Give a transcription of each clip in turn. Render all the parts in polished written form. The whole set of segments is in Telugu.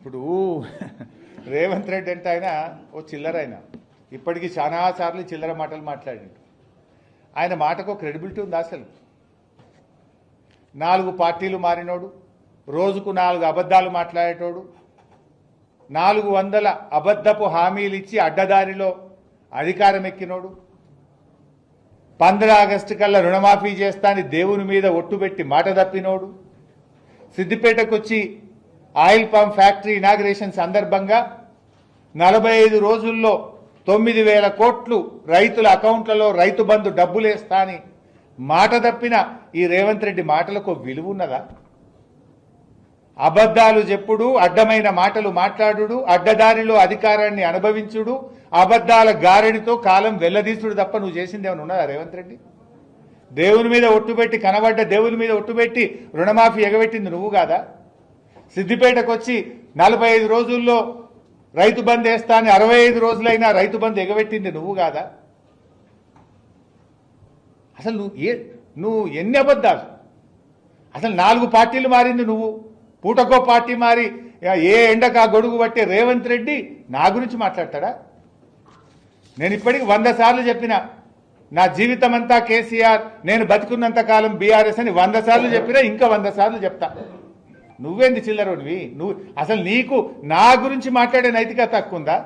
ఇప్పుడు రేవంత్ రెడ్డి అంటే ఆయన ఓ చిల్లర ఆయన ఇప్పటికీ చాలాసార్లు చిల్లర మాటలు మాట్లాడిండు. ఆయన మాటకు క్రెడిబిలిటీ ఉంది అసలు. 4 పార్టీలు మారినోడు, రోజుకు 4 అబద్ధాలు మాట్లాడేటోడు, 400 అబద్ధపు హామీలు ఇచ్చి అడ్డదారిలో అధికారం ఎక్కినోడు, 15 ఆగస్టు కల్లా రుణమాఫీ చేస్తాని దేవుని మీద ఒట్టుబెట్టి మాట తప్పినోడు, సిద్దిపేటకు వచ్చి ఆయిల్ పంప్ ఫ్యాక్టరీ ఇనాగ్రేషన్ సందర్భంగా 45 రోజుల్లో 9,000 కోట్లు రైతుల అకౌంట్లలో రైతు బంధు డబ్బులేస్తా అని మాట తప్పిన ఈ రేవంత్ రెడ్డి మాటలకు విలువ ఉన్నదా? అబద్ధాలు చెప్పుడు, అడ్డమైన మాటలు మాట్లాడుడు, అడ్డదారిలో అధికారాన్ని అనుభవించుడు, అబద్ధాల గారెడితో కాలం వెల్లదీసుడు తప్ప నువ్వు చేసింది ఏమైనా ఉన్నదా రేవంత్ రెడ్డి? దేవుని మీద ఒట్టుబెట్టి కనబడ్డ దేవుని మీద ఒట్టుబెట్టి రుణమాఫీ ఎగబెట్టింది నువ్వు కాదా? సిద్దిపేటకు వచ్చి 45 రోజుల్లో రైతు బంద్ వేస్తా అని 65 రోజులైనా రైతు బంద్ ఎగబెట్టింది నువ్వు కాదా? అసలు నువ్వు ఎన్ని అబద్ధాలు? అసలు 4 పార్టీలు మారింది నువ్వు, పూటకో పార్టీ మారి ఏ ఎండకు ఆ గొడుగు పట్టే రేవంత్ రెడ్డి నా గురించి మాట్లాడతాడా? నేను ఇప్పటికి 100 సార్లు చెప్పిన, నా జీవితం అంతా కేసీఆర్, నేను బతికున్నంత కాలం బీఆర్ఎస్ అని 100 సార్లు చెప్పినా, ఇంకా 100 సార్లు చెప్తా. నువ్వేంది చిల్లరోడివి? నువ్వు అసలు నీకు నా గురించి మాట్లాడే నైతికత తక్కువ ఉందా?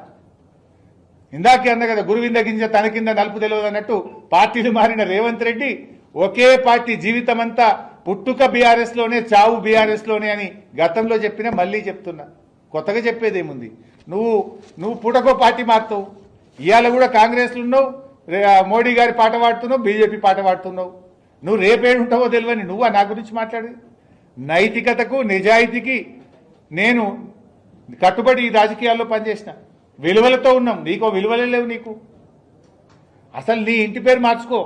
ఇందాకే అన్న కదా, గురువింద గింజ తన కింద నలుపు తెలియదు అన్నట్టు పార్టీలు మారిన రేవంత్ రెడ్డి ఒకే పార్టీ జీవితం అంతా పుట్టుక బీఆర్ఎస్ లోనే, చావు బీఆర్ఎస్ లోనే అని గతంలో చెప్పినా మళ్ళీ చెప్తున్నా. కొత్తగా చెప్పేదేముంది? నువ్వు పుటకో పార్టీ మారుతావు, ఇవాళ కూడా కాంగ్రెస్లో ఉన్నావు, మోడీ గారి పాట పాడుతున్నావు, బీజేపీ పాట పాడుతున్నావు. నువ్వు రేపేడుంటావో తెలియని నువ్వు నా గురించి మాట్లాడి. నైతికతకు నిజాయితీకి నేను కట్టుబడి ఈ రాజకీయాల్లో పనిచేసిన, విలువలతో ఉన్నాం. నీకో విలువలే లేవు నీకు. అసలు నీ ఇంటి పేరు మార్చుకో,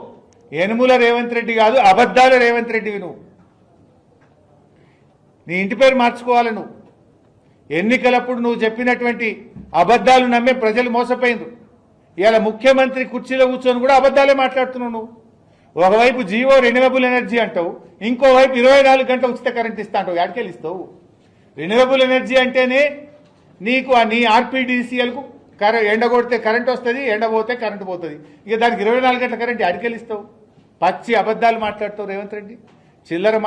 యనుమల రేవంత్ రెడ్డి కాదు, అబద్ధాల రేవంత్ రెడ్డివి నువ్వు. నీ ఇంటి పేరు మార్చుకోవాలి నువ్వు. ఎన్నికలప్పుడు నువ్వు చెప్పినటువంటి అబద్ధాలు నమ్మే ప్రజలు మోసపోయిండ్రు. ఇవాళ ముఖ్యమంత్రి కుర్చీలో కూర్చొని కూడా అబద్ధాలే మాట్లాడుతున్నావు నువ్వు. ఒకవైపు జియో రెన్యూవబుల్ ఎనర్జీ అంటావు, ఇంకోవైపు 24 గంటల ఉచిత కరెంట్ ఇస్తా అంటావు. ఎక్కడికెళ్ళి ఇస్తావు? రెన్యూవబుల్ ఎనర్జీ అంటేనే నీకు నీ ఆర్పీడీసీఎల్కు ఎండ కొడితే కరెంట్ వస్తుంది, ఎండ పోతే కరెంట్ పోతుంది. ఇక దానికి 24 గంటల కరెంట్ ఎక్కడికెళ్ళి ఇస్తావు? పచ్చి అబద్ధాలు మాట్లాడుతావు రేవంత్ రెడ్డి. చిల్లర